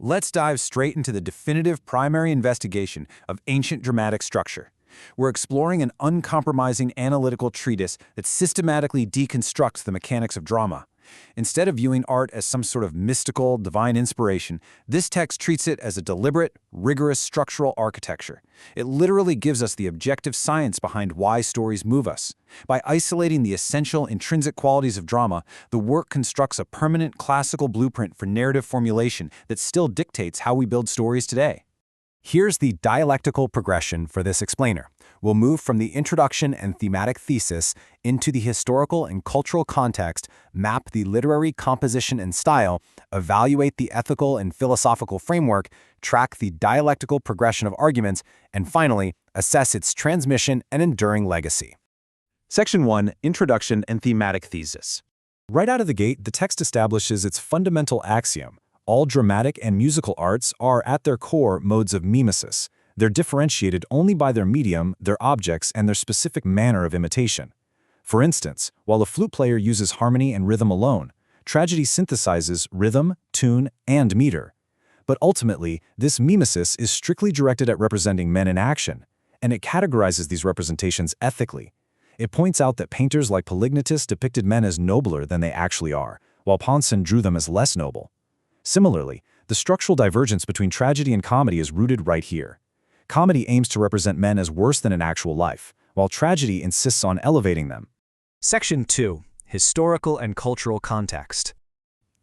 Let's dive straight into the definitive primary investigation of ancient dramatic structure. We're exploring an uncompromising analytical treatise that systematically deconstructs the mechanics of drama. Instead of viewing art as some sort of mystical, divine inspiration, this text treats it as a deliberate, rigorous structural architecture. It literally gives us the objective science behind why stories move us. By isolating the essential, intrinsic qualities of drama, the work constructs a permanent classical blueprint for narrative formulation that still dictates how we build stories today. Here's the dialectical progression for this explainer. We'll move from the introduction and thematic thesis into the historical and cultural context, map the literary composition and style, evaluate the ethical and philosophical framework, track the dialectical progression of arguments, and finally, assess its transmission and enduring legacy. Section 1, Introduction and Thematic Thesis. Right out of the gate, the text establishes its fundamental axiom. All dramatic and musical arts are, at their core, modes of mimesis. They're differentiated only by their medium, their objects, and their specific manner of imitation. For instance, while a flute player uses harmony and rhythm alone, tragedy synthesizes rhythm, tune, and meter. But ultimately, this mimesis is strictly directed at representing men in action, and it categorizes these representations ethically. It points out that painters like Polygnotus depicted men as nobler than they actually are, while Ponson drew them as less noble. Similarly, the structural divergence between tragedy and comedy is rooted right here. Comedy aims to represent men as worse than in actual life, while tragedy insists on elevating them. Section 2. Historical and Cultural Context.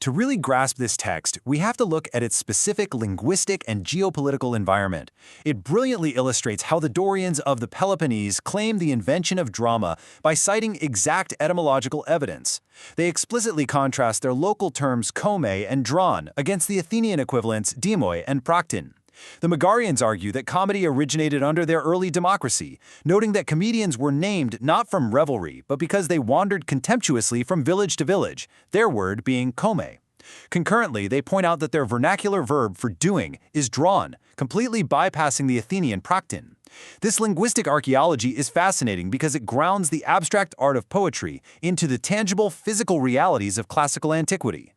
To really grasp this text, we have to look at its specific linguistic and geopolitical environment. It brilliantly illustrates how the Dorians of the Peloponnese claimed the invention of drama by citing exact etymological evidence. They explicitly contrast their local terms kome and dron against the Athenian equivalents demoi and praktin. The Megarians argue that comedy originated under their early democracy, noting that comedians were named not from revelry, but because they wandered contemptuously from village to village, their word being kome. Concurrently, they point out that their vernacular verb for doing is dron, completely bypassing the Athenian praktin. This linguistic archaeology is fascinating because it grounds the abstract art of poetry into the tangible physical realities of classical antiquity.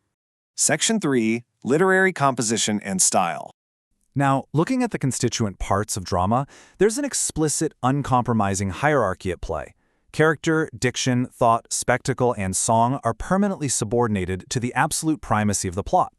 Section 3, Literary Composition and Style. Now, looking at the constituent parts of drama, there's an explicit, uncompromising hierarchy at play. Character, diction, thought, spectacle, and song are permanently subordinated to the absolute primacy of the plot.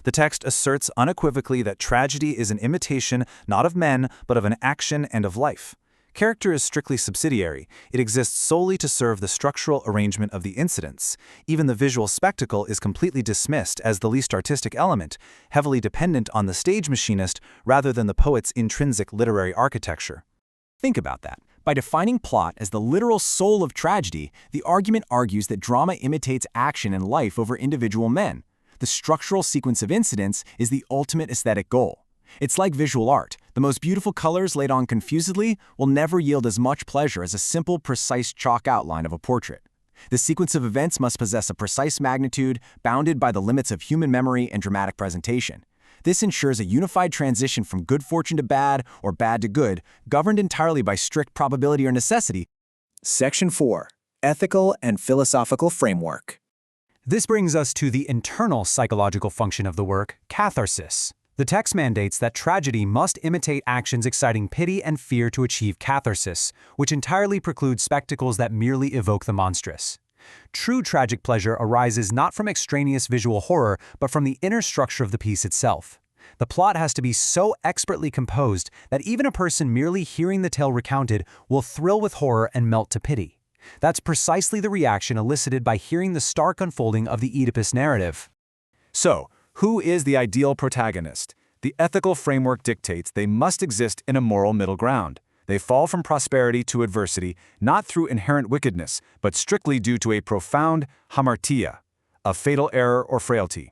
The text asserts unequivocally that tragedy is an imitation not of men, but of an action and of life. Character is strictly subsidiary. It exists solely to serve the structural arrangement of the incidents. Even the visual spectacle is completely dismissed as the least artistic element, heavily dependent on the stage machinist rather than the poet's intrinsic literary architecture. Think about that. By defining plot as the literal soul of tragedy, the argument argues that drama imitates action and life over individual men. The structural sequence of incidents is the ultimate aesthetic goal. It's like visual art. The most beautiful colors laid on confusedly will never yield as much pleasure as a simple, precise chalk outline of a portrait. The sequence of events must possess a precise magnitude, bounded by the limits of human memory and dramatic presentation. This ensures a unified transition from good fortune to bad or bad to good, governed entirely by strict probability or necessity. Section 4, Ethical and Philosophical Framework. This brings us to the internal psychological function of the work, catharsis. The text mandates that tragedy must imitate actions exciting pity and fear to achieve catharsis, which entirely precludes spectacles that merely evoke the monstrous. True tragic pleasure arises not from extraneous visual horror, but from the inner structure of the piece itself. The plot has to be so expertly composed that even a person merely hearing the tale recounted will thrill with horror and melt to pity. That's precisely the reaction elicited by hearing the stark unfolding of the Oedipus narrative. So, who is the ideal protagonist? The ethical framework dictates they must exist in a moral middle ground. They fall from prosperity to adversity, not through inherent wickedness, but strictly due to a profound hamartia, a fatal error or frailty.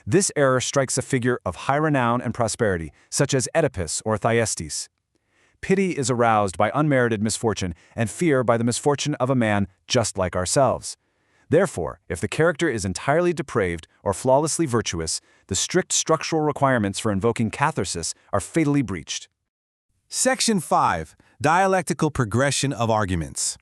This error strikes a figure of high renown and prosperity, such as Oedipus or Thyestes. Pity is aroused by unmerited misfortune, and fear by the misfortune of a man just like ourselves. Therefore, if the character is entirely depraved or flawlessly virtuous, the strict structural requirements for invoking catharsis are fatally breached. Section 5. Dialectical Progression of Arguments.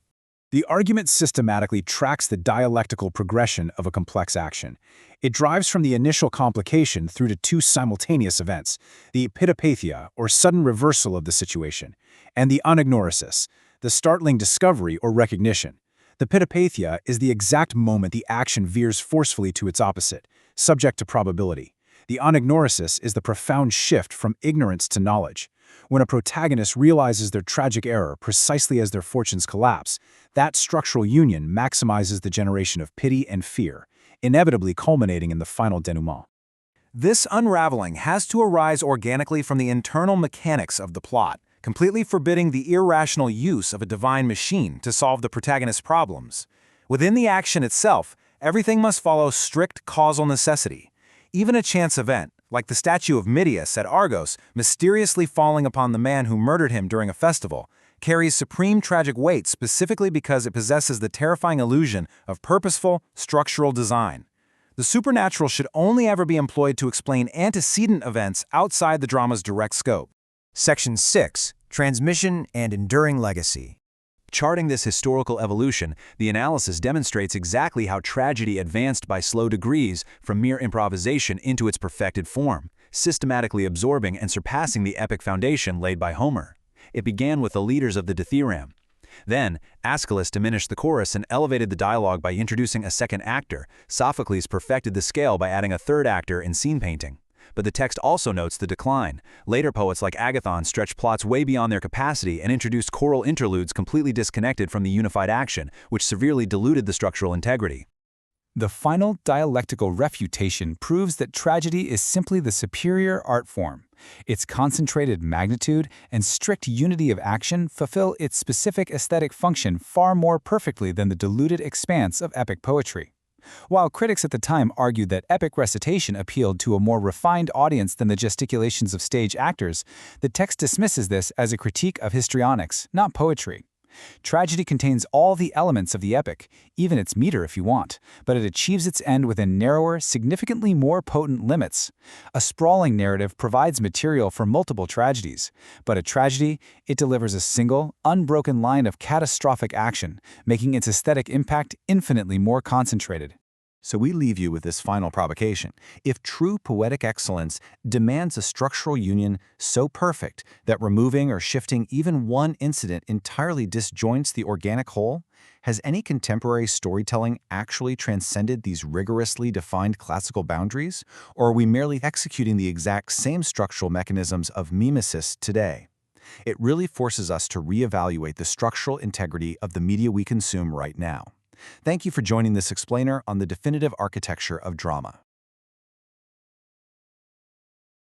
The argument systematically tracks the dialectical progression of a complex action. It drives from the initial complication through to two simultaneous events, the epitapathia, or sudden reversal of the situation, and the anagnorisis, the startling discovery or recognition. The epitapathia is the exact moment the action veers forcefully to its opposite, subject to probability. The anagnorisis is the profound shift from ignorance to knowledge. When a protagonist realizes their tragic error precisely as their fortunes collapse, that structural union maximizes the generation of pity and fear, inevitably culminating in the final denouement. This unraveling has to arise organically from the internal mechanics of the plot, completely forbidding the irrational use of a divine machine to solve the protagonist's problems. Within the action itself, everything must follow strict causal necessity. Even a chance event, like the statue of Midias at Argos mysteriously falling upon the man who murdered him during a festival, carries supreme tragic weight specifically because it possesses the terrifying illusion of purposeful, structural design. The supernatural should only ever be employed to explain antecedent events outside the drama's direct scope. Section 6. Transmission and Enduring Legacy. Charting this historical evolution, the analysis demonstrates exactly how tragedy advanced by slow degrees from mere improvisation into its perfected form, systematically absorbing and surpassing the epic foundation laid by Homer. It began with the leaders of the dithyramb. Then, Aeschylus diminished the chorus and elevated the dialogue by introducing a second actor. Sophocles perfected the scale by adding a third actor in scene painting. But the text also notes the decline. Later poets like Agathon stretched plots way beyond their capacity and introduced choral interludes completely disconnected from the unified action, which severely diluted the structural integrity. The final dialectical refutation proves that tragedy is simply the superior art form. Its concentrated magnitude and strict unity of action fulfill its specific aesthetic function far more perfectly than the diluted expanse of epic poetry. While critics at the time argued that epic recitation appealed to a more refined audience than the gesticulations of stage actors, the text dismisses this as a critique of histrionics, not poetry. Tragedy contains all the elements of the epic, even its meter if you want, but it achieves its end within narrower, significantly more potent limits. A sprawling narrative provides material for multiple tragedies, but a tragedy, it delivers a single, unbroken line of catastrophic action, making its aesthetic impact infinitely more concentrated. So we leave you with this final provocation. If true poetic excellence demands a structural union so perfect that removing or shifting even one incident entirely disjoints the organic whole, has any contemporary storytelling actually transcended these rigorously defined classical boundaries? Or are we merely executing the exact same structural mechanisms of mimesis today? It really forces us to reevaluate the structural integrity of the media we consume right now. Thank you for joining this explainer on the definitive architecture of drama.